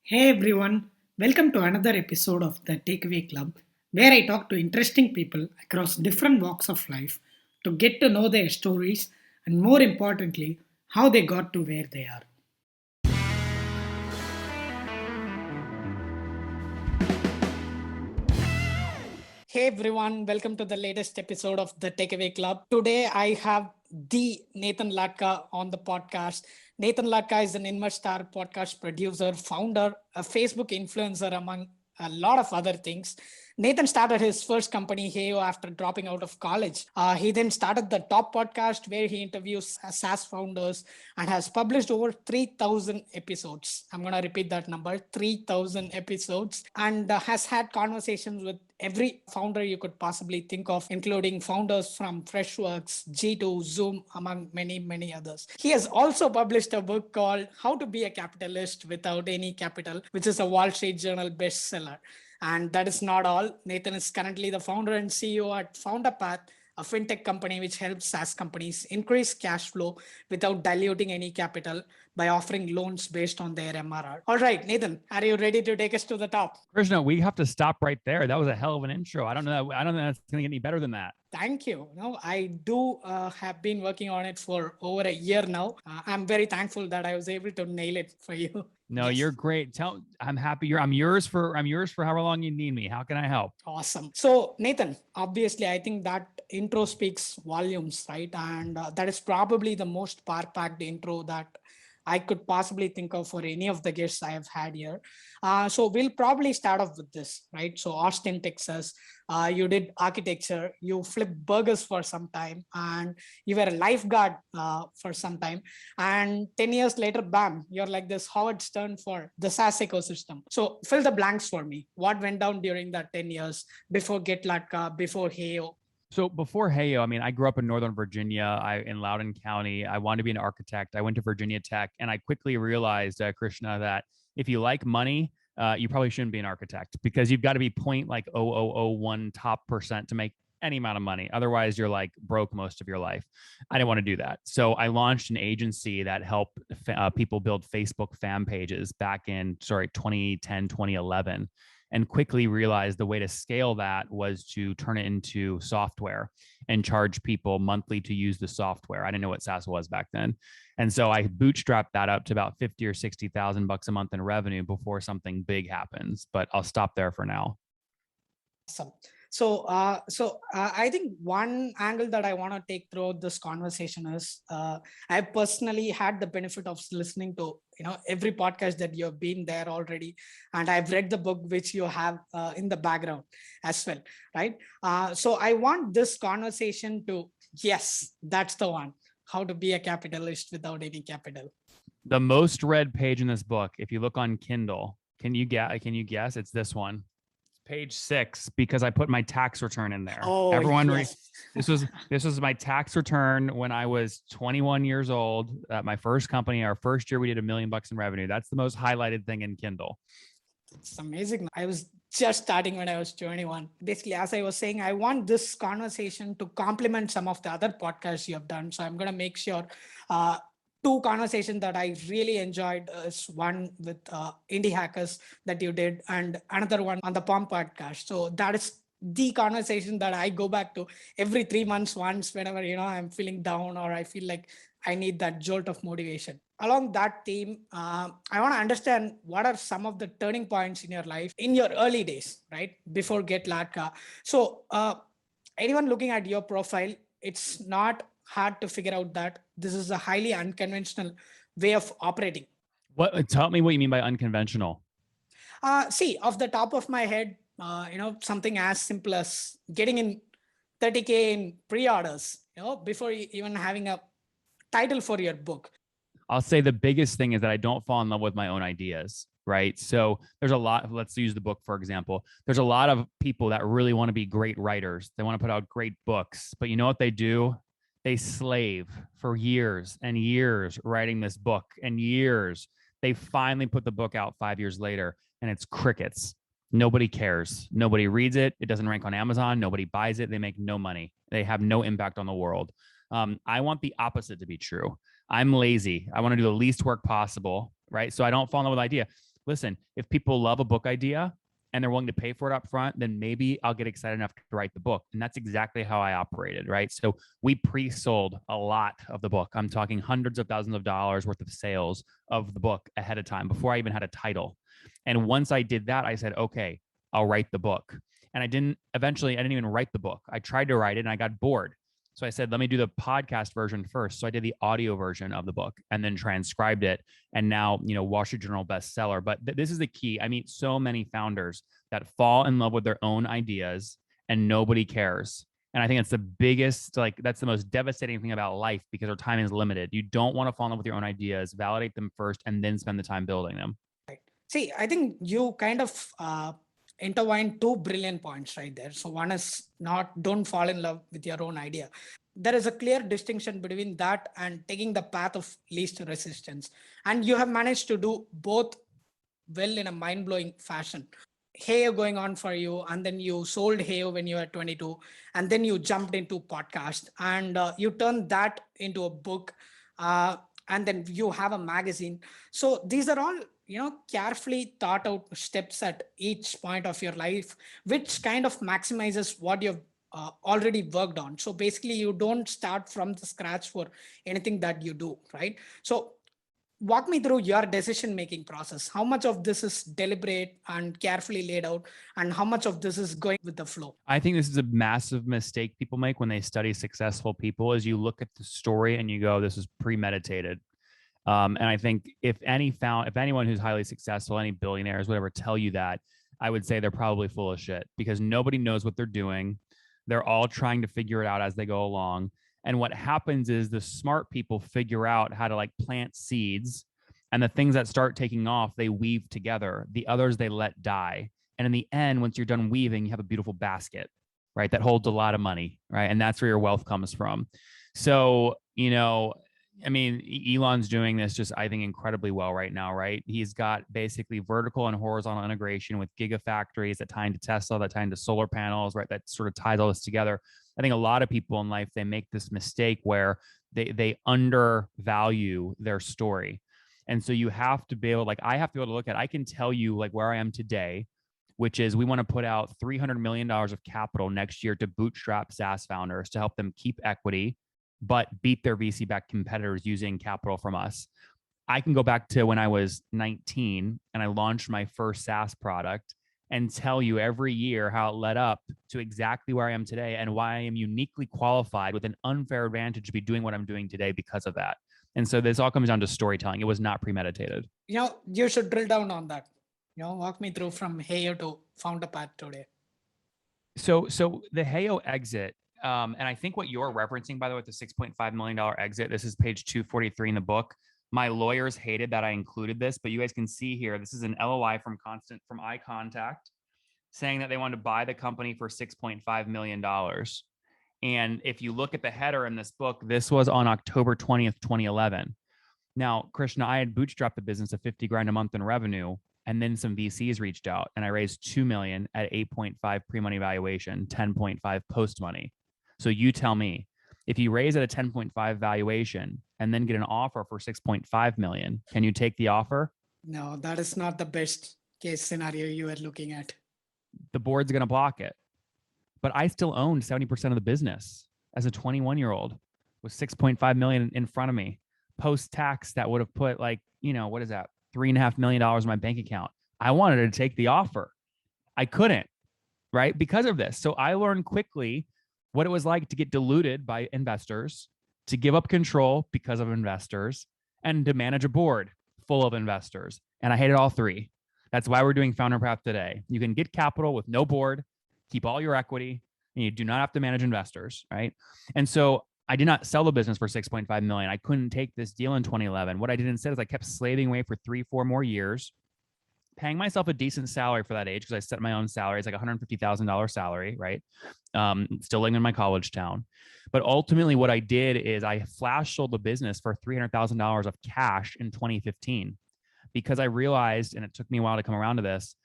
Hey everyone, welcome to another episode of the Takeaway Club, where I talk to interesting people across different walks of life to get to know their stories and, more importantly, how they got to where they are. Hey everyone, welcome to the latest episode of the Takeaway Club. Today I have the Nathan Latka on the podcast. Nathan Latka is an InvestStar podcast producer, founder, a Facebook influencer, among a lot of other things. Nathan started his first company, Heyo, after dropping out of college. He then started the Top podcast, where he interviews SaaS founders and has published over 3,000 episodes. I'm going to repeat that number, 3,000 episodes, and has had conversations with every founder you could possibly think of, including founders from Freshworks, G2, Zoom, among many, many others. He has also published a book called How to Be a Capitalist Without Any Capital, which is a Wall Street Journal bestseller. And that is not all. Nathan is currently the founder and CEO at Founderpath, a fintech company which helps SaaS companies increase cash flow without diluting any capital by offering loans based on their MRR. All right, Nathan, are you ready to take us to the top? Krishna, we have to stop right there. That was a hell of an intro. I don't know that's going to get any better than that. Thank you. No, I do have been working on it for over a year now. I'm very thankful that I was able to nail it for you. No, yes. You're great. I'm happy. I'm yours for however long you need me. How can I help? Awesome. So Nathan, obviously, I think that intro speaks volumes, right? And that is probably the most power-packed intro that I could possibly think of for any of the guests I have had here. So we'll probably start off with this, right? So Austin, Texas, you did architecture, you flipped burgers for some time, and you were a lifeguard for some time. And 10 years later, bam, you're like this Howard Stern for the SaaS ecosystem. So fill the blanks for me. What went down during that 10 years before Get Latka, before Heyo? So before Heyo, I mean, I grew up in Northern Virginia, in Loudoun County. I wanted to be an architect. I went to Virginia Tech, and I quickly realized, Krishna, that if you like money, you probably shouldn't be an architect, because you've got to be 0.0001 top percent to make any amount of money. Otherwise, you're like broke most of your life. I didn't want to do that. So I launched an agency that helped people build Facebook fan pages back in, 2010, 2011. And quickly realized the way to scale that was to turn it into software and charge people monthly to use the software. I didn't know what SaaS was back then. And so I bootstrapped that up to about 50 or 60,000 bucks a month in revenue before something big happens. But I'll stop there for now. Awesome. So I think one angle that I want to take throughout this conversation is I personally had the benefit of listening to every podcast that you have been there already, and I've read the book which you have in the background as well, right? So I want this conversation to, yes, that's the one. How to be a capitalist without any capital. The most read page in this book, if you look on Kindle, can you guess? It's this one. Page 6, because I put my tax return in there. Oh, everyone, yes. This was my tax return when I was 21 years old at my first company. Our first year, we did $1 million in revenue. That's the most highlighted thing in Kindle. It's amazing. I was just starting when I was 21. Basically, as I was saying, I want this conversation to complement some of the other podcasts you have done. So I'm going to make sure two conversations that I really enjoyed is one with indie hackers that you did, and another one on the Palm podcast. So that is the conversation that I go back to every 3 months once, whenever I'm feeling down or I feel like I need that jolt of motivation. Along that theme, I want to understand what are some of the turning points in your life in your early days, right? Before Get Latka. So anyone looking at your profile, it's not hard to figure out that this is a highly unconventional way of operating. Tell me what you mean by unconventional. See, off the top of my head, something as simple as getting in 30K in pre-orders, before even having a title for your book. I'll say the biggest thing is that I don't fall in love with my own ideas, right? So there's a lot, let's use the book, for example. There's a lot of people that really want to be great writers. They want to put out great books, but you know what they do? They slave for years and years writing this book, and years. They finally put the book out 5 years later, and it's crickets. Nobody cares. Nobody reads it. It doesn't rank on Amazon. Nobody buys it. They make no money. They have no impact on the world. I want the opposite to be true. I'm lazy. I want to do the least work possible, right? So I don't fall in love with the idea. listen, if people love a book idea and they're willing to pay for it up front, then maybe I'll get excited enough to write the book. And that's exactly how I operated, right? So we pre-sold a lot of the book. I'm talking hundreds of thousands of dollars worth of sales of the book ahead of time before I even had a title. And once I did that, I said, okay, I'll write the book. And I didn't even write the book. I tried to write it and I got bored. So I said, let me do the podcast version first. So I did the audio version of the book and then transcribed it. And now, Wall Street Journal bestseller. But this is the key. I meet so many founders that fall in love with their own ideas and nobody cares. And I think it's the biggest, that's the most devastating thing about life because our time is limited. You don't want to fall in love with your own ideas, validate them first, and then spend the time building them. See, I think you kind of intertwine two brilliant points right there. So one is don't fall in love with your own idea. There is a clear distinction between that and taking the path of least resistance. And you have managed to do both well in a mind-blowing fashion. Heyo going on for you, and then you sold Heyo when you were 22, and then you jumped into podcast, and you turned that into a book, and then you have a magazine. So these are all carefully thought out steps at each point of your life, which kind of maximizes what you've already worked on. So basically, you don't start from the scratch for anything that you do, right? So walk me through your decision-making process. How much of this is deliberate and carefully laid out, and how much of this is going with the flow? I think this is a massive mistake people make when they study successful people is you look at the story and you go, this is premeditated. And I think if anyone who's highly successful, any billionaires, whatever, tell you that, I would say they're probably full of shit because nobody knows what they're doing. They're all trying to figure it out as they go along. And what happens is the smart people figure out how to plant seeds, and the things that start taking off, they weave together. The others, they let die. And in the end, once you're done weaving, you have a beautiful basket, right? That holds a lot of money, right? And that's where your wealth comes from. So, Elon's doing this just, I think, incredibly well right now, right? He's got basically vertical and horizontal integration with gigafactories that tie into Tesla, that tie into solar panels, right? That sort of ties all this together. I think a lot of people in life, they make this mistake where they undervalue their story. And so you have to be able, I have to be able to look at, I can tell you where I am today, which is we want to put out $300 million of capital next year to bootstrap SaaS founders to help them keep equity, but beat their VC-backed competitors using capital from us. I can go back to when I was 19 and I launched my first SaaS product and tell you every year how it led up to exactly where I am today and why I am uniquely qualified with an unfair advantage to be doing what I'm doing today because of that. And so this all comes down to storytelling. It was not premeditated. You should drill down on that. Walk me through from Heyo to Founderpath today. So the Heyo exit, and I think what you're referencing, by the way, with the $6.5 million exit, this is page 243 in the book. My lawyers hated that I included this, but you guys can see here, this is an LOI from iContact saying that they wanted to buy the company for $6.5 million. And if you look at the header in this book, this was on October 20th, 2011. Now, Krishna, I had bootstrapped the business of $50,000 a month in revenue, and then some VCs reached out and I raised $2 million at 8.5 pre-money valuation, 10.5 post-money. So you tell me, if you raise at a 10.5 valuation and then get an offer for 6.5 million, can you take the offer? No, that is not the best case scenario you are looking at. The board's going to block it. But I still owned 70% of the business as a 21-year-old with 6.5 million in front of me. Post-tax, that would have put what is that? $3.5 million in my bank account. I wanted to take the offer. I couldn't, right? Because of this. So I learned quickly what it was like to get diluted by investors, to give up control because of investors, and to manage a board full of investors. And I hated all three. That's why we're doing Founderpath today. You can get capital with no board, keep all your equity, and you do not have to manage investors, right? And so I did not sell the business for 6.5 million. I couldn't take this deal in 2011. What I did instead is I kept slaving away for 3-4 more years, paying myself a decent salary for that age because I set my own salary. It's like $150,000 salary, right? Still living in my college town. But ultimately what I did is I flash sold the business for $300,000 of cash in 2015 because I realized, and it took me a while to come around to this,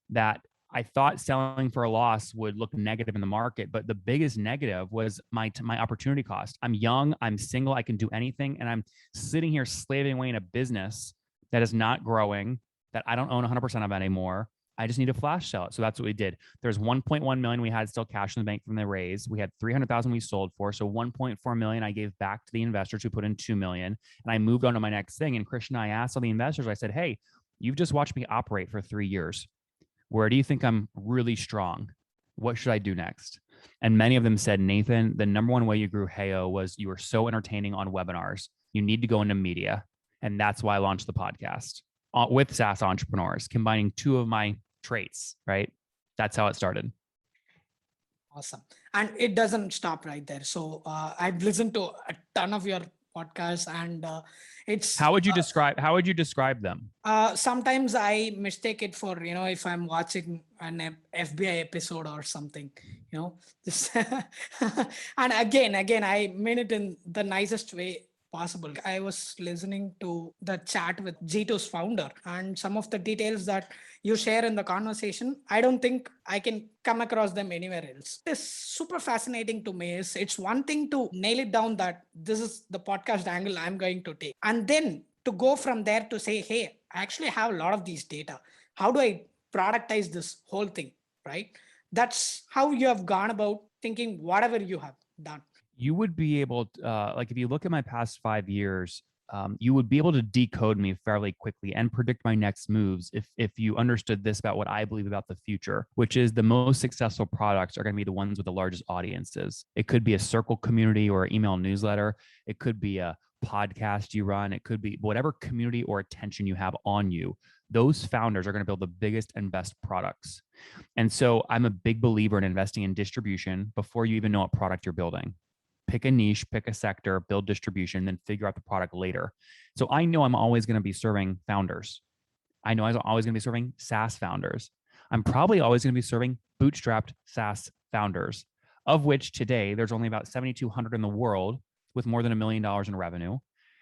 that I thought selling for a loss would look negative in the market, but the biggest negative was my opportunity cost. I'm young, I'm single, I can do anything, and I'm sitting here slaving away in a business that is not growing, that I don't own 100% of anymore. I just need to flash sell it. So that's what we did. There's 1.1 million we had still cash in the bank from the raise. We had 300,000 we sold for. So 1.4 million I gave back to the investors who put in 2 million. And I moved on to my next thing. And Christian and I asked all the investors, I said, hey, you've just watched me operate for 3 years. Where do you think I'm really strong? What should I do next? And many of them said, Nathan, the number one way you grew Heyo was you were so entertaining on webinars. You need to go into media. And that's why I launched the podcast with SaaS entrepreneurs, combining two of my traits, right? That's how it started. Awesome. And it doesn't stop right there. So I've listened to a ton of your podcasts, and it's how would you describe them? Sometimes I mistake it for, if I'm watching an FBI episode or something, this and again I mean it in the nicest way possible. I was listening to the chat with G2's founder, and some of the details that you share in the conversation, I don't think I can come across them anywhere else. It's super fascinating to me. It's one thing to nail it down that this is the podcast angle I'm going to take, and then to go from there to say, hey, I actually have a lot of these data. How do I productize this whole thing, right? That's how you have gone about thinking whatever you have done. You would be able to, like if you look at my past 5 years, you would be able to decode me fairly quickly and predict my next moves if you understood this about what I believe about the future, which is the most successful products are going to be the ones with the largest audiences. It could be a circle community or email newsletter. It could be a podcast you run. It could be whatever community or attention you have on you. Those founders are going to build the biggest and best products. And so I'm a big believer in investing in distribution before you even know what product you're building. Pick a niche, pick a sector, build distribution, then figure out the product later. So I know I'm always going to be serving founders. I know I'm always going to be serving SaaS founders. I'm probably always going to be serving bootstrapped SaaS founders, of which today there's only about 7,200 in the world with more than $1 million in revenue.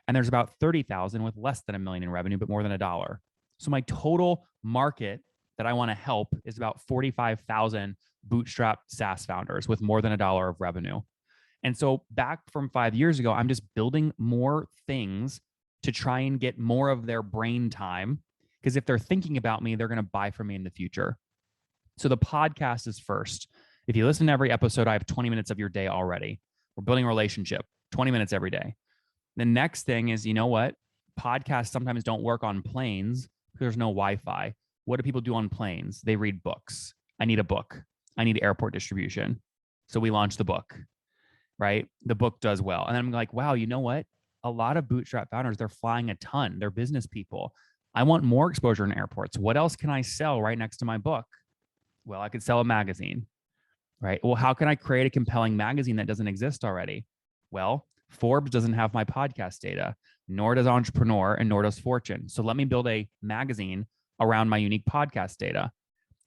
And there's about 30,000 with less than $1 million in revenue, but more than $1. So my total market that I want to help is about 45,000 bootstrap SaaS founders with more than $1 of revenue. And so back from 5 years ago, I'm just building more things to try and get more of their brain time. Because if they're thinking about me, they're going to buy from me in the future. So the podcast is first. If you listen to every episode, I have 20 minutes of your day already. We're building a relationship, 20 minutes every day. The next thing is, you know what? Podcasts sometimes don't work on planes because there's no Wi-Fi. What do people do on planes? They read books. I need a book. I need airport distribution. So we launched the book. Right? The book does well. And I'm like, wow, you know what? A lot of bootstrap founders, they're flying a ton. They're business people. I want more exposure in airports. What else can I sell right next to my book? Well, I could sell a magazine, right? Well, how can I create a compelling magazine that doesn't exist already? Well, Forbes doesn't have my podcast data, nor does Entrepreneur, and nor does Fortune. So let me build a magazine around my unique podcast data.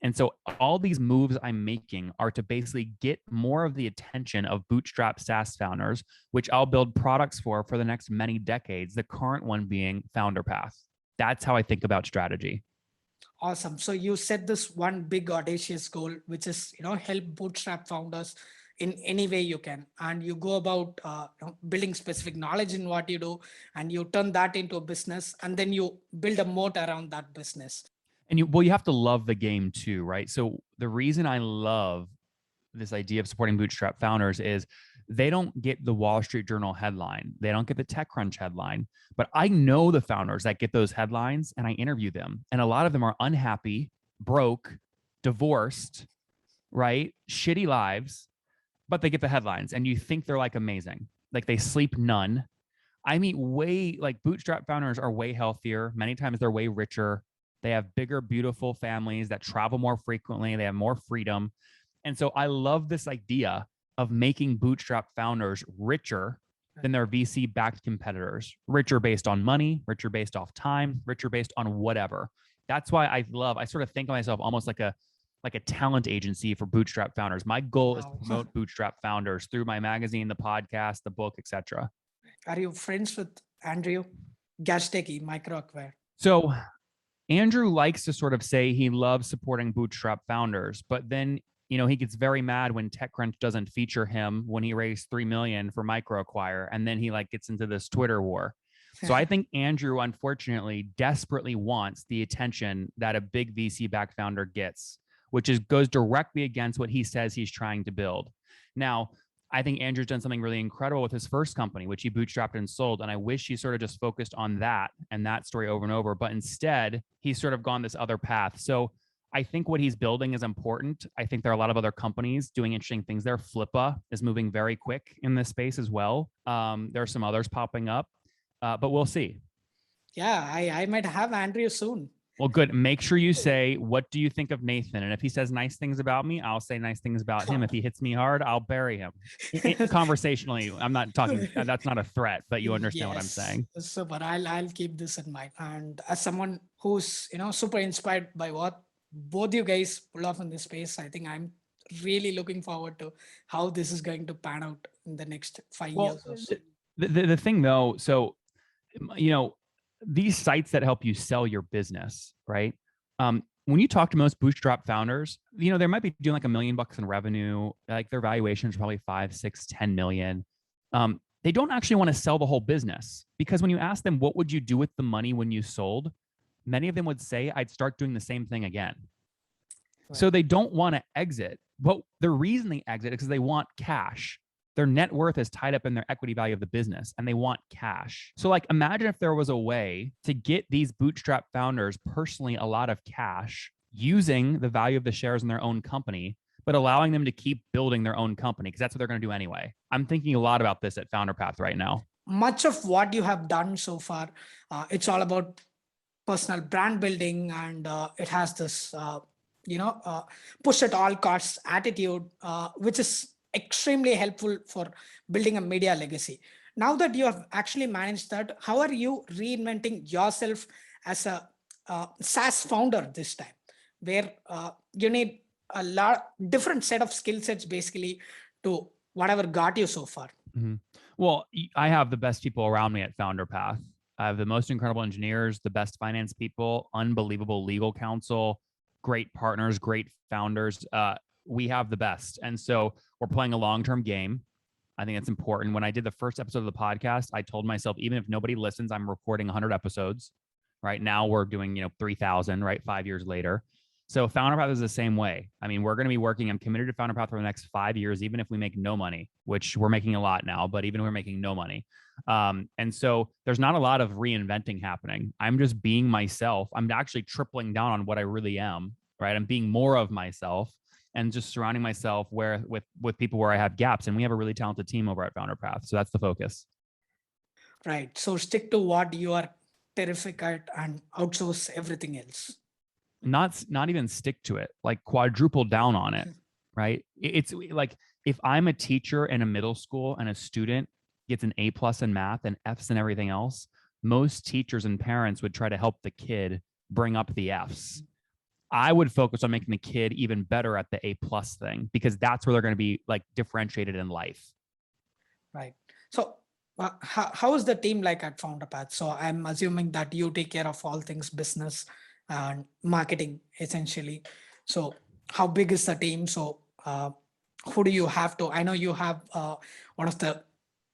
And so all these moves I'm making are to basically get more of the attention of bootstrap SaaS founders, which I'll build products for the next many decades, the current one being Founderpath. That's how I think about strategy. Awesome. So you set this one big audacious goal, which is, help bootstrap founders in any way you can. And you go about building specific knowledge in what you do, and you turn that into a business, and then you build a moat around that business. And you have to love the game too, right? So the reason I love this idea of supporting bootstrap founders is they don't get the Wall Street Journal headline. They don't get the TechCrunch headline, but I know the founders that get those headlines and I interview them. And a lot of them are unhappy, broke, divorced, right? Shitty lives, but they get the headlines and you think they're like amazing. Like they sleep none. I mean, bootstrap founders are way healthier. Many times they're way richer. They have bigger, beautiful families that travel more frequently. They have more freedom. And so I love this idea of making bootstrap founders richer than their VC-backed competitors, richer based on money, richer based off time, richer based on whatever. That's why I sort of think of myself almost like a talent agency for bootstrap founders. My goal is to promote bootstrap founders through my magazine, the podcast, the book, etc. Are you friends with Andrew Gazdecki, MicroAcquire? So Andrew likes to sort of say he loves supporting bootstrap founders, but then, he gets very mad when TechCrunch doesn't feature him when he raised $3 million for MicroAcquire. And then he gets into this Twitter war. So I think Andrew, unfortunately, desperately wants the attention that a big VC-backed founder gets, which goes directly against what he says he's trying to build. Now, I think Andrew's done something really incredible with his first company, which he bootstrapped and sold. And I wish he sort of just focused on that and that story over and over. But instead, he's sort of gone this other path. So I think what he's building is important. I think there are a lot of other companies doing interesting things there. Flippa is moving very quick in this space as well. There are some others popping up, but we'll see. Yeah, I might have Andrew soon. Well, good. Make sure you say, what do you think of Nathan? And if he says nice things about me, I'll say nice things about him. If he hits me hard, I'll bury him. Conversationally, I'm not talking, that's not a threat, but you understand what I'm saying. Super. I'll keep this in mind. And as someone who's, super inspired by what both you guys pull off in this space, I think I'm really looking forward to how this is going to pan out in the next 5 years or so. The thing though, so, these sites that help you sell your business, right? When you talk to most bootstrap founders, they might be doing like $1 million in revenue, like their valuation is probably 5, 6, 10 million. They don't actually want to sell the whole business, because when you ask them, what would you do with the money when you sold? Many of them would say, I'd start doing the same thing again. Right. So they don't want to exit. But the reason they exit is because they want cash. Their net worth is tied up in their equity value of the business, and they want cash. So like, imagine if there was a way to get these bootstrap founders personally a lot of cash using the value of the shares in their own company, but allowing them to keep building their own company, because that's what they're going to do anyway. I'm thinking a lot about this at Founderpath right now. Much of what you have done so far, it's all about personal brand building, and it has this, push at all costs attitude, which is extremely helpful for building a media legacy. Now that you have actually managed that, how are you reinventing yourself as a SaaS founder this time, where you need a lot different set of skill sets basically to whatever got you so far? Mm-hmm. Well, I have the best people around me at Founderpath. I have the most incredible engineers, the best finance people, unbelievable legal counsel, great partners, great founders. We have the best. And so we're playing a long-term game. I think it's important. When I did the first episode of the podcast, I told myself, even if nobody listens, I'm recording 100 episodes. Right now we're doing, 3,000, right? 5 years later. So Founderpath is the same way. I mean, we're going to be working, I'm committed to Founderpath for the next 5 years, even if we make no money, which we're making a lot now, but even if we're making no money. And so there's not a lot of reinventing happening. I'm just being myself. I'm actually tripling down on what I really am, right? I'm being more of myself and just surrounding myself with people where I have gaps. And we have a really talented team over at Founderpath. So that's the focus. Right. So stick to what you are terrific at and outsource everything else. Not even stick to it, like quadruple down on it, right? It's like, if I'm a teacher in a middle school and a student gets an A+ in math and Fs in everything else, most teachers and parents would try to help the kid bring up the Fs. I would focus on making the kid even better at the A+ thing, because that's where they're going to be like differentiated in life. Right. So how is the team like at Founderpath? So I'm assuming that you take care of all things business and marketing essentially. So how big is the team? So who do you have to? I know you have one of the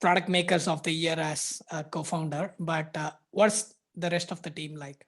product makers of the year as a co-founder, but what's the rest of the team like?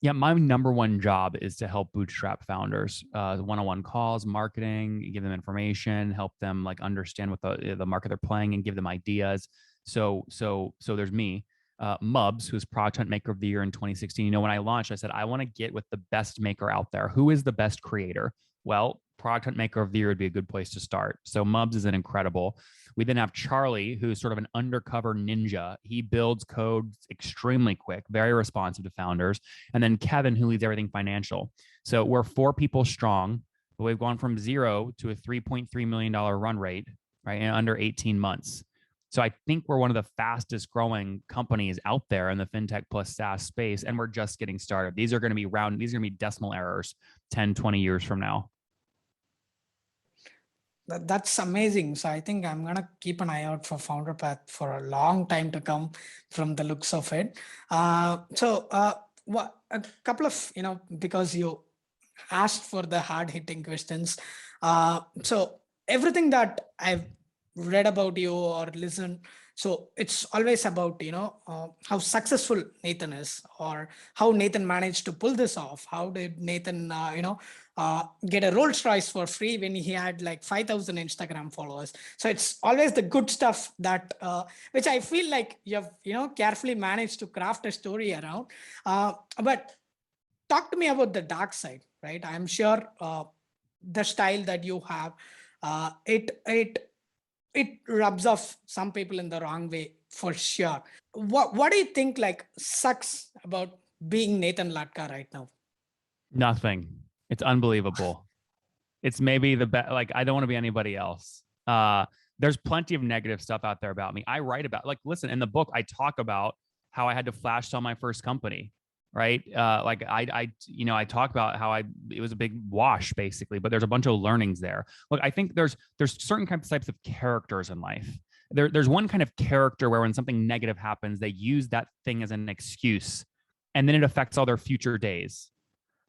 Yeah, my number one job is to help bootstrap founders, one-on-one calls, marketing, give them information, help them like understand what the market they're playing and give them ideas. So there's me, Mubs, who's Product Hunt Maker of the Year in 2016. When I launched, I said, I want to get with the best maker out there. Who is the best creator? Well, Product Hunt Maker of the Year would be a good place to start. So Mubs is an incredible. We then have Charlie, who's sort of an undercover ninja. He builds code extremely quick, very responsive to founders. And then Kevin, who leads everything financial. So we're 4 people strong, but we've gone from 0 to a $3.3 million run rate, right, in under 18 months. So I think we're one of the fastest growing companies out there in the fintech plus SaaS space, and we're just getting started. These are going to be decimal errors 10, 20 years from now. That's amazing. So I think I'm going to keep an eye out for Founderpath for a long time to come from the looks of it. A couple of, because you asked for the hard hitting questions. So everything that I've read about you or listened So it's always about, how successful Nathan is, or how Nathan managed to pull this off. How did Nathan, get a Rolls Royce for free when he had like 5,000 Instagram followers? So it's always the good stuff that, which I feel like you've, carefully managed to craft a story around. But talk to me about the dark side, right? I'm sure the style that you have, it rubs off some people in the wrong way for sure. What do you think like sucks about being Nathan Latka right now? Nothing. It's unbelievable. It's maybe the best. Like, I don't want to be anybody else. There's plenty of negative stuff out there about me. I write about, like, listen, in the book, I talk about how I had to flash sell my first company, right? I talk about how it was a big wash basically, but there's a bunch of learnings there. Look, I think there's certain types of characters in life. There's one kind of character where when something negative happens, they use that thing as an excuse, and then it affects all their future days.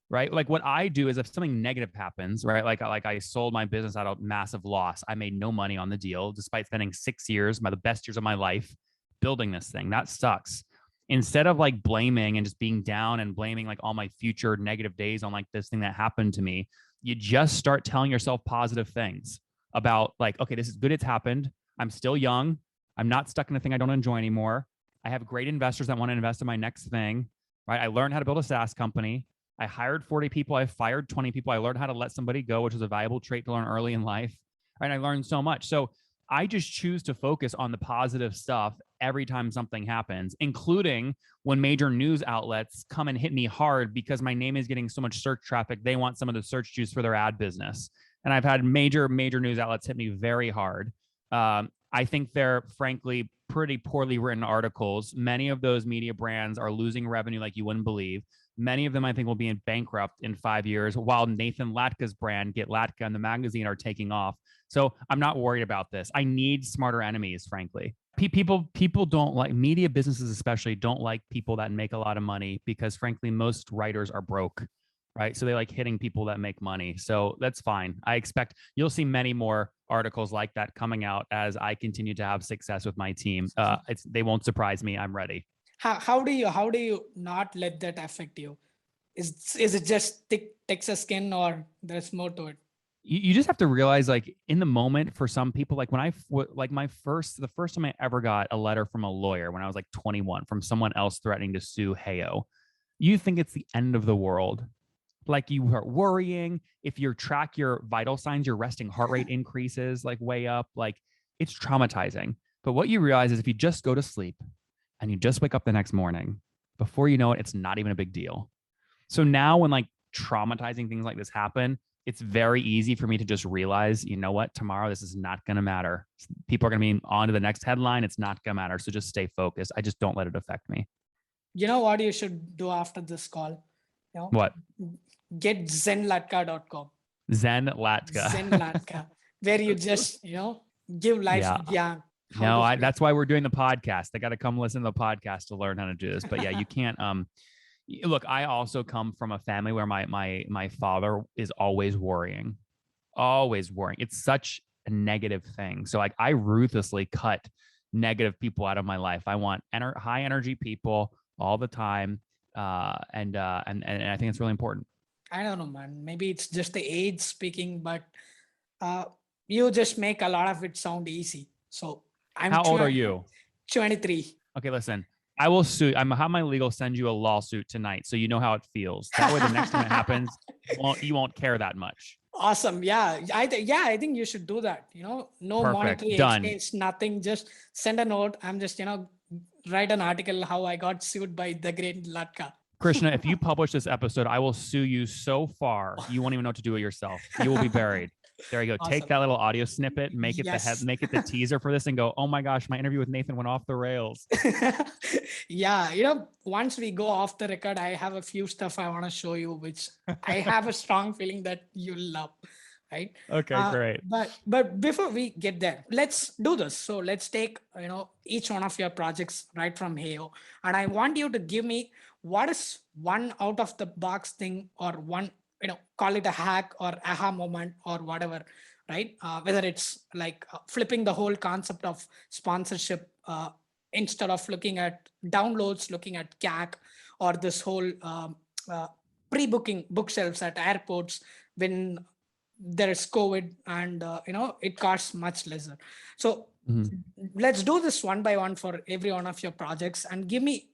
Right? Like what I do is if something negative happens, right? Like I sold my business at a massive loss. I made no money on the deal, despite spending 6 years, the best years of my life, building this thing. That sucks. Instead of like blaming and just being down and blaming like all my future negative days on like this thing that happened to me, you just start telling yourself positive things about like, okay, this is good. It's happened. I'm still young. I'm not stuck in a thing I don't enjoy anymore. I have great investors that want to invest in my next thing, right? I learned how to build a SaaS company. I hired 40 people. I fired 20 people. I learned how to let somebody go, which is a valuable trait to learn early in life. And I learned so much. So I just choose to focus on the positive stuff every time something happens, including when major news outlets come and hit me hard because my name is getting so much search traffic. They want some of the search juice for their ad business. And I've had major news outlets hit me very hard. I think they're frankly pretty poorly written articles. Many of those media brands are losing revenue like you wouldn't believe. Many of them, I think, will be bankrupt in 5 years, while Nathan Latka's brand, Get Latka, and the magazine are taking off. So I'm not worried about this. I need smarter enemies, frankly. People don't like, media businesses especially don't like people that make a lot of money because, frankly, most writers are broke, right? So they like hitting people that make money. So that's fine. I expect you'll see many more articles like that coming out as I continue to have success with my team. They won't surprise me. I'm ready. How do you not let that affect you? Is it just thick skin, or there's more to it? You just have to realize, like, in the moment, for some people, like when the first time I ever got a letter from a lawyer when I was like 21 from someone else threatening to sue Heyo, you think it's the end of the world. Like, you are worrying. If you track your vital signs, your resting heart rate increases like way up. Like, it's traumatizing. But what you realize is if you just go to sleep and you just wake up the next morning, before you know it, it's not even a big deal. So now when like traumatizing things like this happen, it's very easy for me to just realize, you know what, tomorrow this is not going to matter. People are going to be on to the next headline. It's not going to matter. So just stay focused. I just don't let it affect me. You know what you should do after this call? What? Get zenlatka.com. Zen Latka. Zen Latka, where you just, give life. Yeah. That's why we're doing the podcast. They got to come listen to the podcast to learn how to do this. But yeah, you can't. Look, I also come from a family where my father is always worrying. It's such a negative thing. So like, I ruthlessly cut negative people out of my life. I want high energy people all the time, and I think it's really important. I don't know, man. Maybe it's just the age speaking, but you just make a lot of it sound easy. So How old are you? 23. Okay, listen. I will sue. I'm have my legal send you a lawsuit tonight, so you know how it feels. That way, the next time it happens, you won't care that much. Awesome. Yeah, I think you should do that. No Perfect. monetary Done. exchange, nothing. Just send a note. I'm just write an article how I got sued by the great Latka. Krishna, if you publish this episode, I will sue you so far you won't even know what to do with yourself. You will be buried. There you go. Awesome. Take that little audio snippet, make it make it the teaser for this, and go, oh my gosh, my interview with Nathan went off the rails. Yeah, once we go off the record, I have a few stuff I want to show you, which I have a strong feeling that you'll love. Right? Okay, great. But before we get there, let's do this. So let's take each one of your projects right from Heyo, and I want you to give me what is one out of the box thing, or one call it a hack or aha moment or whatever, right? Whether it's like flipping the whole concept of sponsorship, instead of looking at downloads, looking at CAC, or this whole uh, pre-booking bookshelves at airports when there is COVID, and it costs much lesser. So let's do this one by one for every one of your projects, and give me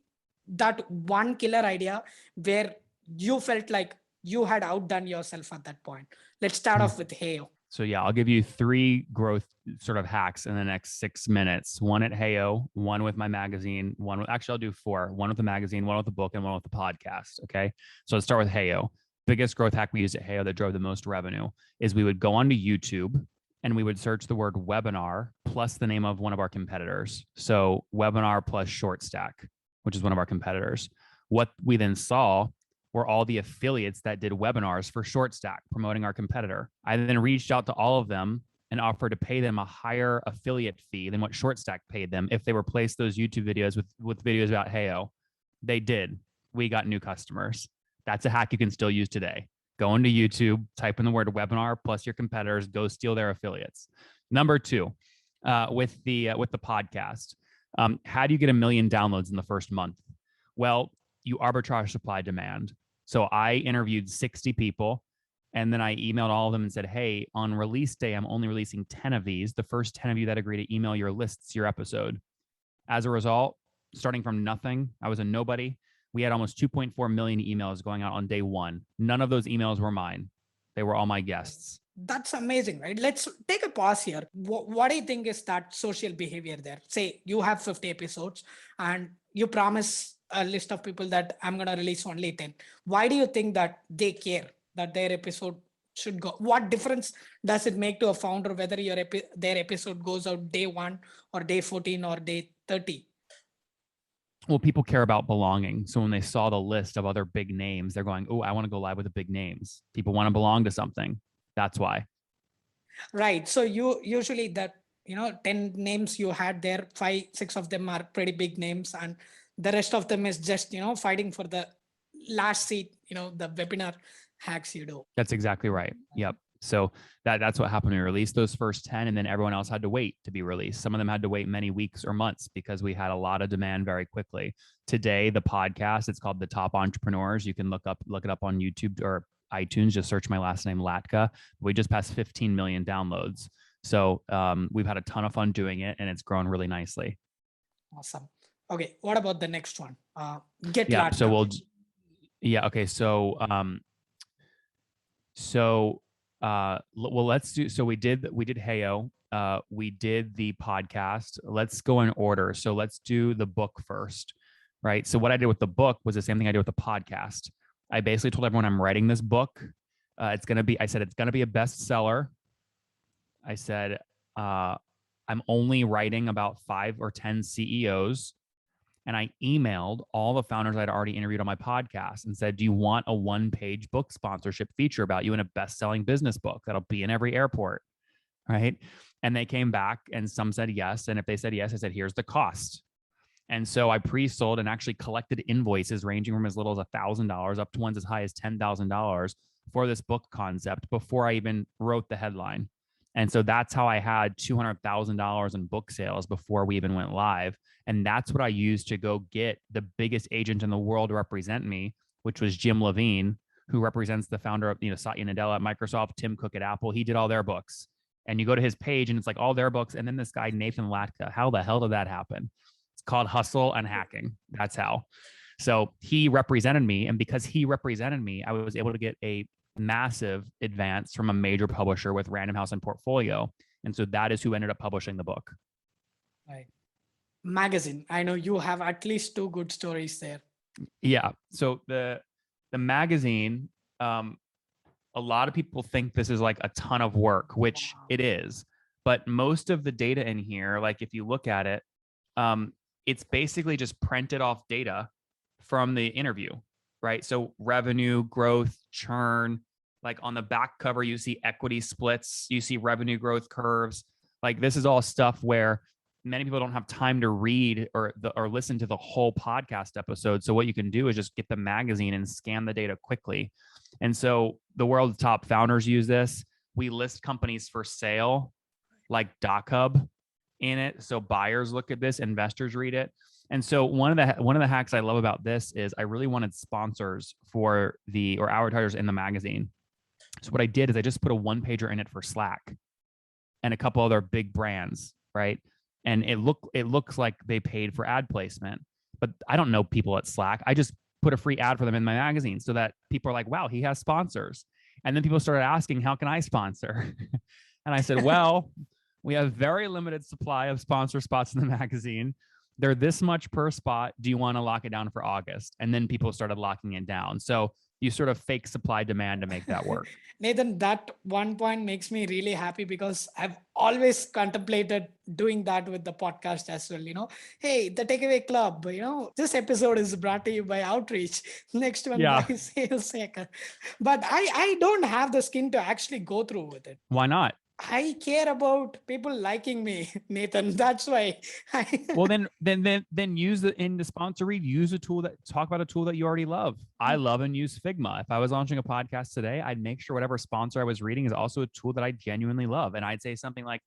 that one killer idea where you felt like you had outdone yourself at that point. Let's start off with Heyo. So yeah, I'll give you 3 growth sort of hacks in the next 6 minutes. One at Heyo, one with my magazine, actually I'll do 4, one with the magazine, one with the book, and one with the podcast. Okay. So let's start with Heyo. Biggest growth hack we used at Heyo that drove the most revenue is we would go onto YouTube and we would search the word webinar plus the name of one of our competitors. So webinar plus short stack, which is one of our competitors. What we then saw were all the affiliates that did webinars for short stack promoting our competitor. I then reached out to all of them and offered to pay them a higher affiliate fee than what short stack paid them if they replaced those YouTube videos with videos about Heyo. They did. We got new customers. That's a hack you can still use today. Go into YouTube, type in the word webinar plus your competitors, go steal their affiliates. Number 2, with the podcast, how do you get 1 million downloads in the first month? Well, you arbitrage supply demand. So I interviewed 60 people and then I emailed all of them and said, hey, on release day, I'm only releasing 10 of these. The first 10 of you that agree to email your lists, your episode. As a result, starting from nothing, I was a nobody. We had almost 2.4 million emails going out on day 1. None of those emails were mine. They were all my guests. That's amazing, right? Let's take a pause here. What do you think is that social behavior there? Say you have 50 episodes and you promise a list of people that I'm going to release only 10. Why do you think that they care that their episode should go? What difference does it make to a founder whether their episode goes out day 1 or day 14 or day 30? Well, people care about belonging. So when they saw the list of other big names, they're going, oh, I want to go live with the big names. People want to belong to something. That's why. Right. So you usually that, 10 names you had there, 5, 6 of them are pretty big names. And the rest of them is just, fighting for the last seat, the webinar hacks you do. That's exactly right. Yep. So that's what happened. We released those first 10 and then everyone else had to wait to be released. Some of them had to wait many weeks or months because we had a lot of demand very quickly. Today, the podcast, it's called The Top Entrepreneurs. You can look it up on YouTube or iTunes. Just search my last name, Latka. We just passed 15 million downloads. So we've had a ton of fun doing it and it's grown really nicely. Awesome. Okay. What about the next one? Get yeah. Latka. Okay. Well, let's do, so we did Heyo. We did the podcast. Let's go in order. So let's do the book first, right? So what I did with the book was the same thing I did with the podcast. I basically told everyone I'm writing this book. I said, it's going to be a bestseller. I said, I'm only writing about 5 or 10 CEOs. And I emailed all the founders I'd already interviewed on my podcast and said, do you want a 1-page book sponsorship feature about you in a best-selling business book that'll be in every airport, right? And they came back and some said yes. And if they said yes, I said, here's the cost. And so I pre-sold and actually collected invoices ranging from as little as $1,000 up to ones as high as $10,000 for this book concept before I even wrote the headline. And so that's how I had $200,000 in book sales before we even went live. And that's what I used to go get the biggest agent in the world to represent me, which was Jim Levine, who represents the founder of, Satya Nadella at Microsoft, Tim Cook at Apple. He did all their books. And you go to his page and it's like all their books. And then this guy, Nathan Latka, how the hell did that happen? It's called Hustle and Hacking. That's how. So he represented me. And because he represented me, I was able to get a massive advance from a major publisher with Random House and Portfolio. And so that is who ended up publishing the book. Right. Magazine. I know you have at least 2 good stories there. Yeah. So the magazine, a lot of people think this is like a ton of work, which it is. But most of the data in here, like if you look at it, it's basically just printed off data from the interview, right? So revenue, growth, churn, like on the back cover, you see equity splits, you see revenue growth curves. Like this is all stuff where many people don't have time to read or listen to the whole podcast episode. So what you can do is just get the magazine and scan the data quickly. And so the world's top founders use this. We list companies for sale like DocHub in it. So buyers look at this, investors read it. And so one of the hacks I love about this is I really wanted sponsors or advertisers in the magazine. So what I did is I just put a one pager in it for Slack and a couple other big brands, right? And it looks like they paid for ad placement, but I don't know people at Slack. I just put a free ad for them in my magazine so that people are like, wow, he has sponsors. And then people started asking, how can I sponsor? And I said, well, we have very limited supply of sponsor spots in the magazine. They're this much per spot. Do you want to lock it down for August? And then people started locking it down. So you sort of fake supply demand to make that work. Nathan, that one point makes me really happy because I've always contemplated doing that with the podcast as well. Hey, the Takeaway Club, this episode is brought to you by Outreach. Next one by Sales Hacker. But I don't have the skin to actually go through with it. Why not? I care about people liking me, Nathan. That's why. Well, then use in the sponsor read, use talk about a tool that you already love. I love and use Figma. If I was launching a podcast today, I'd make sure whatever sponsor I was reading is also a tool that I genuinely love. And I'd say something like,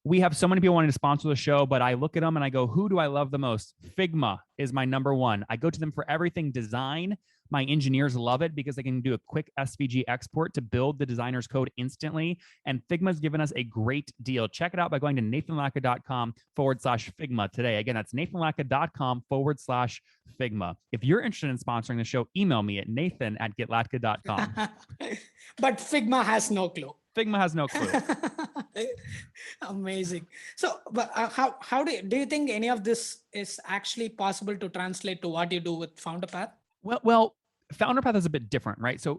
we have so many people wanting to sponsor the show, but I look at them and I go, who do I love the most? Figma is my number one. I go to them for everything design. My engineers love it because they can do a quick SVG export to build the designer's code instantly. And Figma's given us a great deal. Check it out by going to nathanlatka.com/Figma today. Again, that's nathanlatka.com/Figma. If you're interested in sponsoring the show, email me at nathan@getlatka.com. But Figma has no clue. Figma has no clue. Amazing. So, but how do you think any of this is actually possible to translate to what you do with Founderpath? Well, Founderpath is a bit different, right? So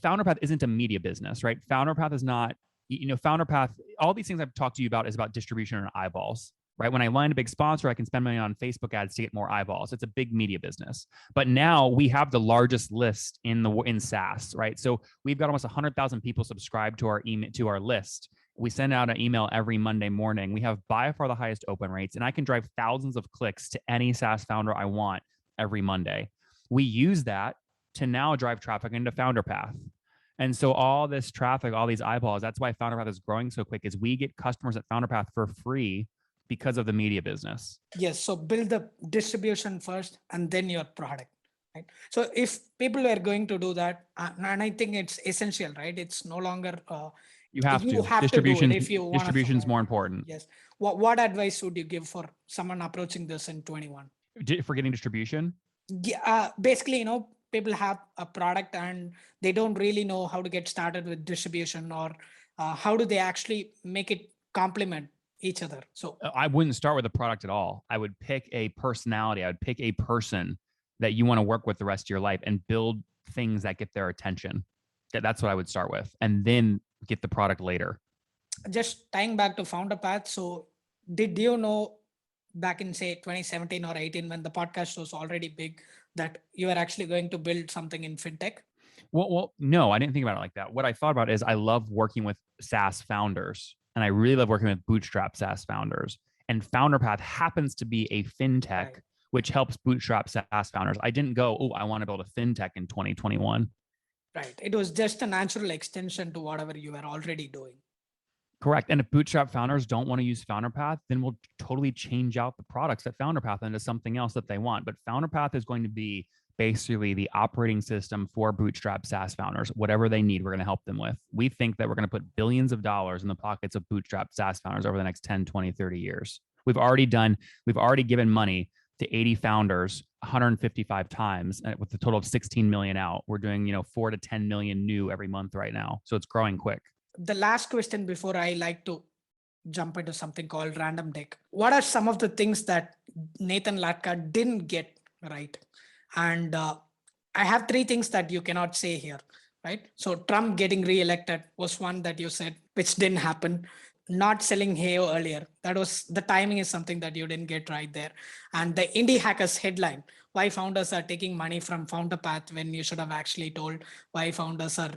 Founderpath isn't a media business, right? Founderpath is not, Founderpath, all these things I've talked to you about is about distribution and eyeballs, right? When I land a big sponsor, I can spend money on Facebook ads to get more eyeballs. It's a big media business. But now we have the largest list in SaaS, right? So we've got almost 100,000 people subscribed to our email, to our list. We send out an email every Monday morning. We have by far the highest open rates, and I can drive thousands of clicks to any SaaS founder I want every Monday. We use that to now drive traffic into Founderpath. And so all this traffic, all these eyeballs, that's why Founderpath is growing so quick, is we get customers at Founderpath for free because of the media business. Yes. So build the distribution first and then your product. Right? So if people are going to do that, and I think it's essential, right? It's no longer... you have to. Distribution, if you distribution's more important. Yes. What advice would you give for someone approaching this in 21? For getting distribution? Yeah, basically, people have a product and they don't really know how to get started with distribution, or how do they actually make it complement each other. So I wouldn't start with a product at all. I would pick a personality. I would pick a person that you want to work with the rest of your life and build things that get their attention. That's what I would start with, and then get the product later. Just tying back to Founderpath. So did you know back in, say, 2017 or 18, when the podcast was already big, that you are actually going to build something in fintech? Well, no, I didn't think about it like that. What I thought about is I love working with SaaS founders, and I really love working with bootstrap SaaS founders. And Founderpath happens to be a fintech, right, which helps bootstrap SaaS founders. I didn't go, oh, I want to build a fintech in 2021. Right. It was just a natural extension to whatever you were already doing. Correct. And if bootstrap founders don't want to use Founderpath, then we'll totally change out the products at Founderpath into something else that they want. But Founderpath is going to be basically the operating system for bootstrap SaaS founders. Whatever they need, we're going to help them with. We think that we're going to put billions of dollars in the pockets of bootstrap SaaS founders over the next 10, 20, 30 years. We've already given money to 80 founders 155 times with a total of 16 million out. We're doing, 4 to 10 million new every month right now. So it's growing quick. The last question before I like to jump into something called random deck. What are some of the things that Nathan Latka didn't get right? And I have 3 things that you cannot say here, right? So Trump getting reelected was one that you said, which didn't happen. Not selling Heyo earlier. The timing is something that you didn't get right there. And the indie hackers headline, why founders are taking money from Founderpath, when you should have actually told why founders are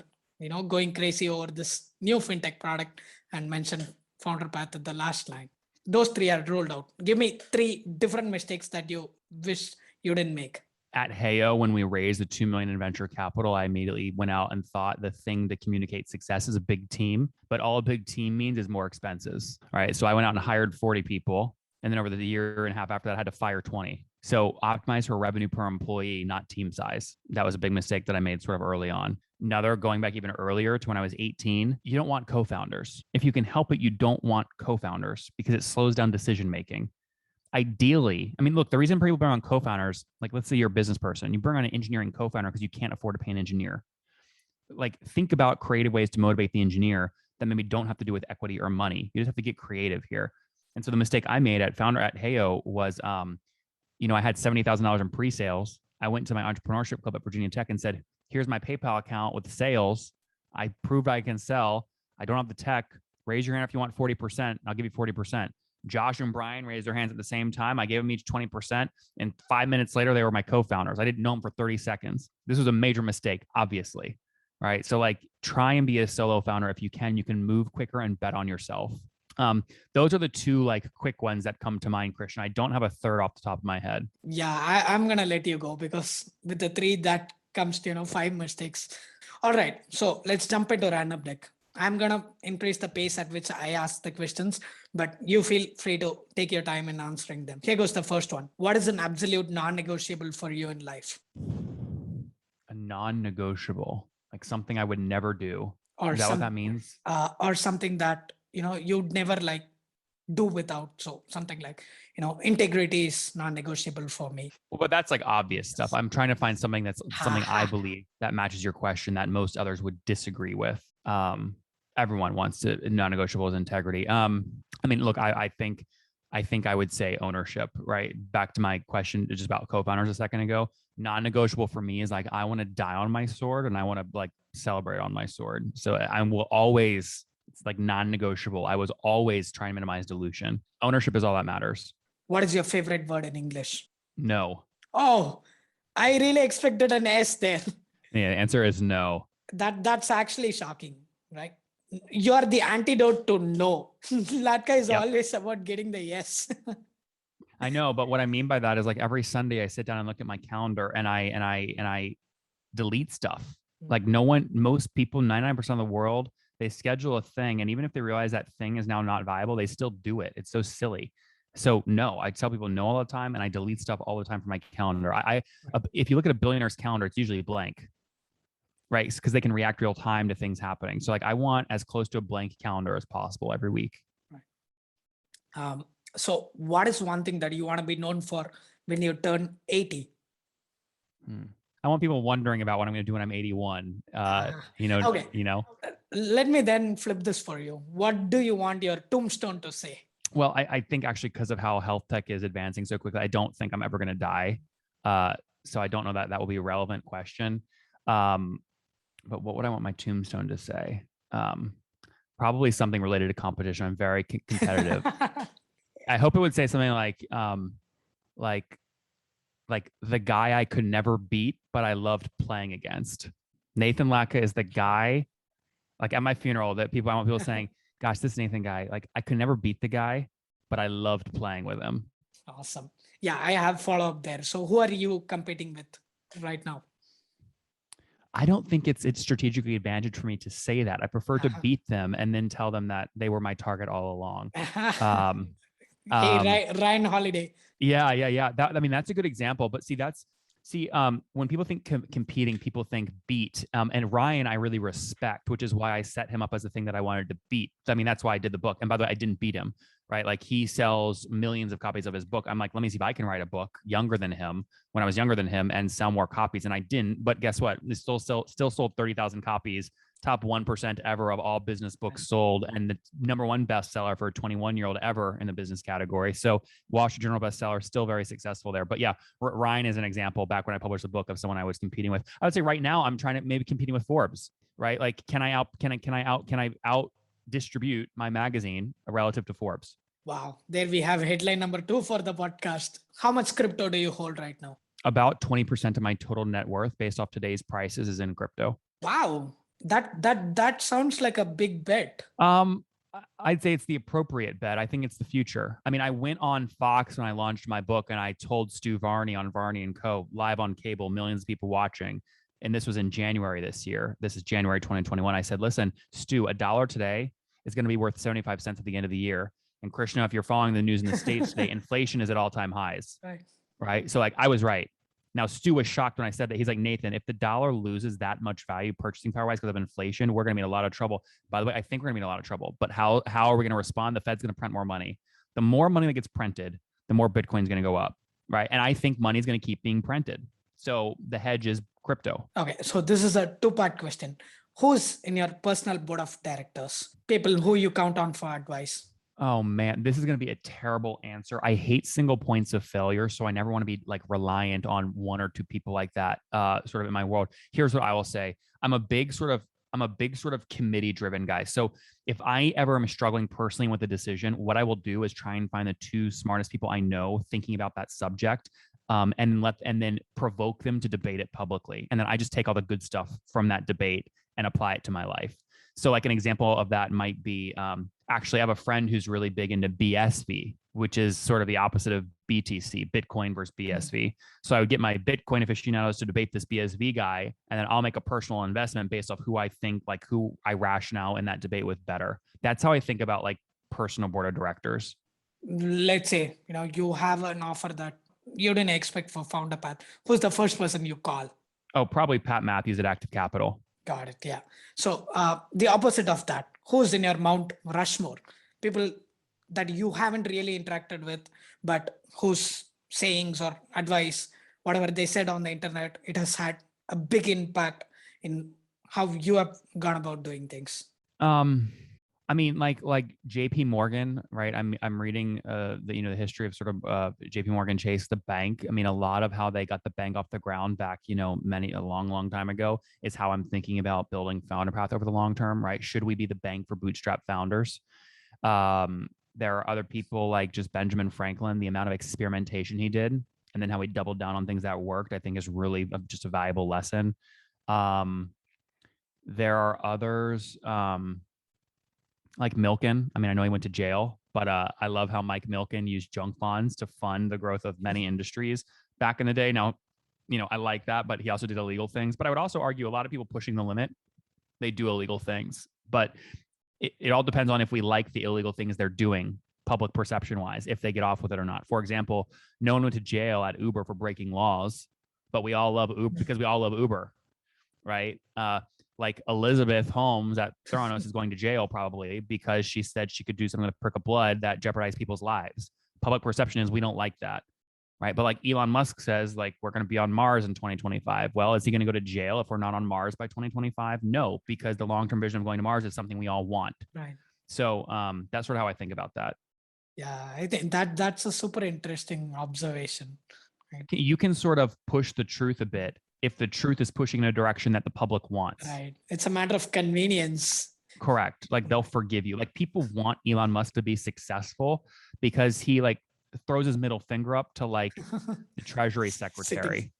going crazy over this new fintech product, and mention Founderpath at the last line. Those 3 are rolled out. Give me 3 different mistakes that you wish you didn't make. At Heyo, when we raised the 2 million in venture capital, I immediately went out and thought the thing to communicate success is a big team, but all a big team means is more expenses, right? So I went out and hired 40 people. And then over the year and a half after that, I had to fire 20. So optimize for revenue per employee, not team size. That was a big mistake that I made sort of early on. Another, going back even earlier to when I was 18, you don't want co-founders. If you can help it, you don't want co-founders because it slows down decision-making. Ideally, I mean, look, the reason people bring on co-founders, like let's say you're a business person, you bring on an engineering co-founder because you can't afford to pay an engineer. Like think about creative ways to motivate the engineer that maybe don't have to do with equity or money. You just have to get creative here. And so the mistake I made at Heyo was, I had $70,000 in pre-sales. I went to my entrepreneurship club at Virginia Tech and said, here's my PayPal account with sales. I proved I can sell. I don't have the tech. Raise your hand if you want 40%. I'll give you 40%. Josh and Brian raised their hands at the same time. I gave them each 20%. And 5 minutes later, they were my co-founders. I didn't know them for 30 seconds. This was a major mistake, obviously. Right. So like try and be a solo founder. If you can move quicker and bet on yourself. Those are the two like quick ones that come to mind, Christian. I don't have a third off the top of my head. Yeah, I'm going to let you go because with the three that comes to, 5 mistakes. All right. So let's jump into random deck. I'm going to increase the pace at which I ask the questions, but you feel free to take your time in answering them. Here goes the first one. What is an absolute non-negotiable for you in life? A non-negotiable, like something I would never do. Or is that what that means? Or something that, you'd never like do without. So something like, integrity is non-negotiable for me. Well, but that's like obvious stuff. I'm trying to find something that's something I believe that matches your question that most others would disagree with. Everyone wants to non-negotiable is integrity. I mean, look, I think I would say ownership, right? Back to my question just about co-founders a second ago. Non-negotiable for me is like, I want to die on my sword and I want to like celebrate on my sword. So I will always, it's like non-negotiable. I was always trying to minimize dilution. Ownership is all that matters. What is your favorite word in English? No. Oh, I really expected an S there. Yeah, the answer is no. That's actually shocking, right? You are the antidote to no. Latka is always about getting the yes. I know, but what I mean by that is like every Sunday I sit down and look at my calendar and I delete stuff. Like most people, 99% of the world, they schedule a thing. And even if they realize that thing is now not viable, they still do it. It's so silly. So no, I tell people no all the time and I delete stuff all the time from my calendar. If you look at a billionaire's calendar, it's usually blank. Right, because they can react real time to things happening. So like I want as close to a blank calendar as possible every week. Right. So what is one thing that you want to be known for when you turn 80? I want people wondering about what I'm going to do when I'm 81. Okay. Let me then flip this for you. What do you want your tombstone to say? Well, I think actually because of how health tech is advancing so quickly, I don't think I'm ever going to die. So I don't know that will be a relevant question. But what would I want my tombstone to say? Probably something related to competition. I'm very competitive. I hope it would say something like the guy I could never beat, but I loved playing against. Nathan Latka is the guy, like at my funeral, I want people saying, gosh, this Nathan guy, like I could never beat the guy, but I loved playing with him. Awesome. Yeah, I have follow-up there. So who are you competing with right now? I don't think it's strategically advantage for me to say that. I prefer to beat them and then tell them that they were my target all along. Ryan Holiday. Yeah. That's a good example. But when people think competing, people think beat. And Ryan, I really respect, which is why I set him up as the thing that I wanted to beat. I mean, that's why I did the book. And by the way, I didn't beat him, right? Like he sells millions of copies of his book. I'm like, let me see if I can write a book younger than him when I was younger than him and sell more copies. And I didn't, but guess what? It still sold 30,000 copies, top 1% ever of all business books sold, and the #1 bestseller for a 21-year-old ever in the business category. So Wall Street Journal bestseller, still very successful there. But yeah, Ryan is an example back when I published a book of someone I was competing with. I would say right now I'm trying to maybe competing with Forbes, right? Like, can I out distribute my magazine relative to Forbes? Wow. There we have headline number 2 for the podcast. How much crypto do you hold right now? About 20% of my total net worth based off today's prices is in crypto. Wow. That sounds like a big bet. I'd say it's the appropriate bet. I think it's the future. I mean, I went on Fox when I launched my book and I told Stu Varney on Varney and Co. live on cable, millions of people watching. And this was in January this year. This is January 2021. I said, listen, Stu, $1 today is going to be worth 75 cents at the end of the year. And Krishna, if you're following the news in the States today, inflation is at all-time highs. Right. So like I was right. Now, Stu was shocked when I said that. He's like, Nathan, if the dollar loses that much value purchasing power wise because of inflation, we're going to be in a lot of trouble. By the way, I think we're going to be in a lot of trouble. But how are we going to respond? The Fed's going to print more money. The more money that gets printed, the more Bitcoin's going to go up. Right. And I think money is going to keep being printed. So the hedge is crypto. Okay. So this is a two-part question. Who's in your personal board of directors? People who you count on for advice? Oh man, this is going to be a terrible answer. I hate single points of failure. So I never want to be like reliant on one or two people like that sort of in my world. Here's what I will say. I'm a big sort of committee driven guy. So if I ever am struggling personally with a decision, what I will do is try and find the two smartest people I know thinking about that subject and then provoke them to debate it publicly. And then I just take all the good stuff from that debate and apply it to my life. So like an example of that might be, actually I have a friend who's really big into BSV, which is sort of the opposite of BTC, Bitcoin versus BSV. So I would get my Bitcoin aficionados to debate this BSV guy, and then I'll make a personal investment based off who I think, like who I rationale in that debate with better. That's how I think about like personal board of directors. Let's say, you have an offer that you didn't expect for Founderpath. Who's the first person you call? Oh, probably Pat Matthews at Active Capital. Got it. Yeah. So the opposite of that, who's in your Mount Rushmore? People that you haven't really interacted with, but whose sayings or advice, whatever they said on the internet, it has had a big impact in how you have gone about doing things. I mean, like JP Morgan, right? I'm reading the history of sort of JP Morgan Chase, the bank. I mean, a lot of how they got the bank off the ground back, a long time ago is how I'm thinking about building Founderpath over the long term, right? Should we be the bank for bootstrap founders? There are other people like just Benjamin Franklin, the amount of experimentation he did, and then how he doubled down on things that worked, I think is really just a valuable lesson. There are others, like Milken. I mean, I know he went to jail, but I love how Mike Milken used junk bonds to fund the growth of many industries back in the day. Now, I like that, but he also did illegal things. But I would also argue a lot of people pushing the limit, they do illegal things. But it all depends on if we like the illegal things they're doing, public perception wise, if they get off with it or not. For example, no one went to jail at Uber for breaking laws, but we all love Uber because we all love Uber, right? Like Elizabeth Holmes at Theranos is going to jail probably because she said she could do something with a prick of blood that jeopardized people's lives. Public perception is we don't like that, right? But like Elon Musk says, like we're going to be on Mars in 2025. Well, is he going to go to jail if we're not on Mars by 2025? No, because the long-term vision of going to Mars is something we all want. Right. So that's sort of how I think about that. Yeah, I think that's a super interesting observation. Right? You can sort of push the truth a bit if the truth is pushing in a direction that the public wants. Right. It's a matter of convenience. Correct. Like they'll forgive you. Like people want Elon Musk to be successful because he like throws his middle finger up to like the Treasury Secretary.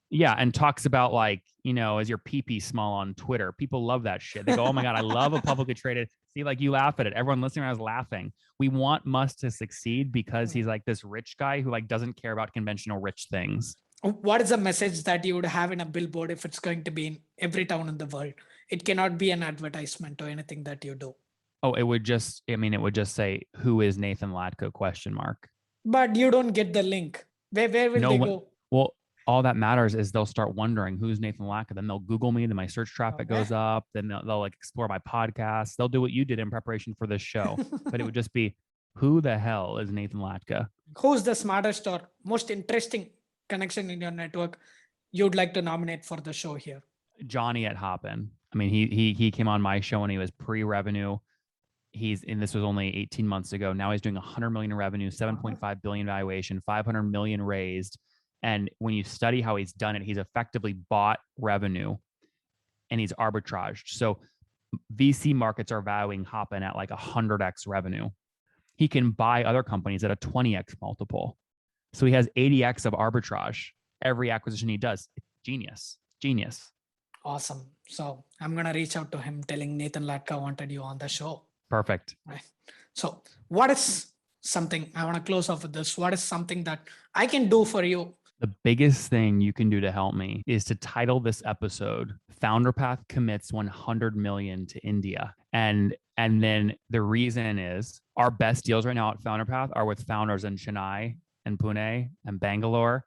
Yeah. And talks about like, is your pee-pee small on Twitter? People love that shit. They go, oh my God, I love a publicly traded. See, like you laugh at it. Everyone listening around is laughing. We want Musk to succeed because he's like this rich guy who like doesn't care about conventional rich things. What is the message that you would have in a billboard if it's going to be in every town in the world? It cannot be an advertisement or anything that you do. Oh, it would just say, who is Nathan Latka ? But you don't get the link. Where will they go? Well, all that matters is they'll start wondering who's Nathan Latka. Then they'll Google me. Then my search traffic goes up. Then they'll like explore my podcast. They'll do what you did in preparation for this show. But it would just be, who the hell is Nathan Latka? Who's the smartest or most interesting connection in your network you'd like to nominate for the show here? Johnny at Hopin. I mean, he came on my show when he was pre-revenue. This was only 18 months ago. Now he's doing 100 million in revenue, 7.5 billion valuation, 500 million raised. And when you study how he's done it, he's effectively bought revenue and he's arbitraged. So VC markets are valuing Hopin at like 100x revenue. He can buy other companies at a 20x multiple. So he has 80x of arbitrage every acquisition he does. Genius. Awesome. So I'm going to reach out to him telling Nathan Latka wanted you on the show. Perfect. Right. So what is something, I want to close off with this. What is something that I can do for you? The biggest thing you can do to help me is to title this episode Founderpath Commits 100 million to India. And then the reason is our best deals right now at Founderpath are with founders in Chennai and Pune and Bangalore.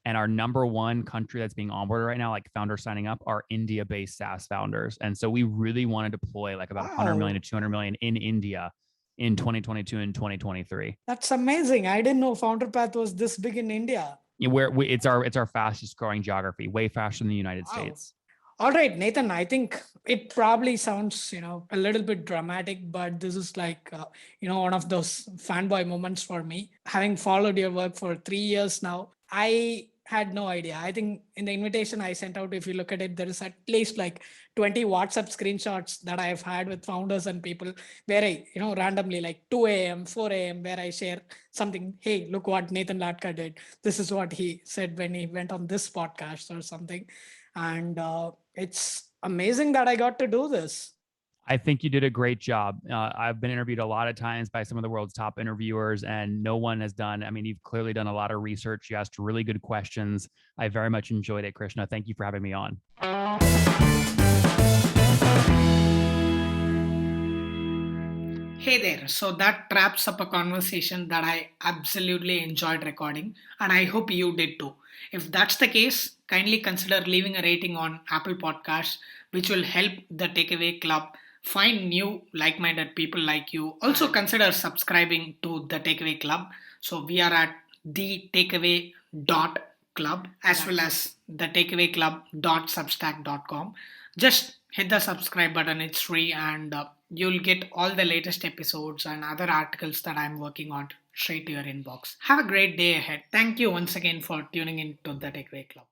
And our number one country that's being onboarded right now, like founders signing up, are India-based SaaS founders. And so we really want to deploy like about 100 million to 200 million in India in 2022 and 2023. That's amazing. I didn't know Founderpath was this big in India. It's our fastest growing geography, way faster than the United States. All right, Nathan, I think it probably sounds, a little bit dramatic, but this is like, one of those fanboy moments for me. Having followed your work for 3 years now, I had no idea. I think in the invitation I sent out, if you look at it, there is at least like 20 WhatsApp screenshots that I've had with founders and people where I, randomly like 2 a.m., 4 a.m., where I share something. Hey, look what Nathan Latka did. This is what he said when he went on this podcast or something. And it's amazing that I got to do this. I think you did a great job. I've been interviewed a lot of times by some of the world's top interviewers, and no one has done. I mean, you've clearly done a lot of research. You asked really good questions. I very much enjoyed it, Krishna. Thank you for having me on. Hey there. So that wraps up a conversation that I absolutely enjoyed recording, and I hope you did too. If that's the case, kindly consider leaving a rating on Apple Podcasts, which will help the Takeaway Club find new like-minded people like you. Also consider subscribing to the Takeaway Club. So we are at thetakeaway.club as well as thetakeawayclub.substack.com. Just hit the subscribe button, it's free, and you'll get all the latest episodes and other articles that I'm working on straight to your inbox. Have a great day ahead. Thank you once again for tuning in to the Takeaway Club.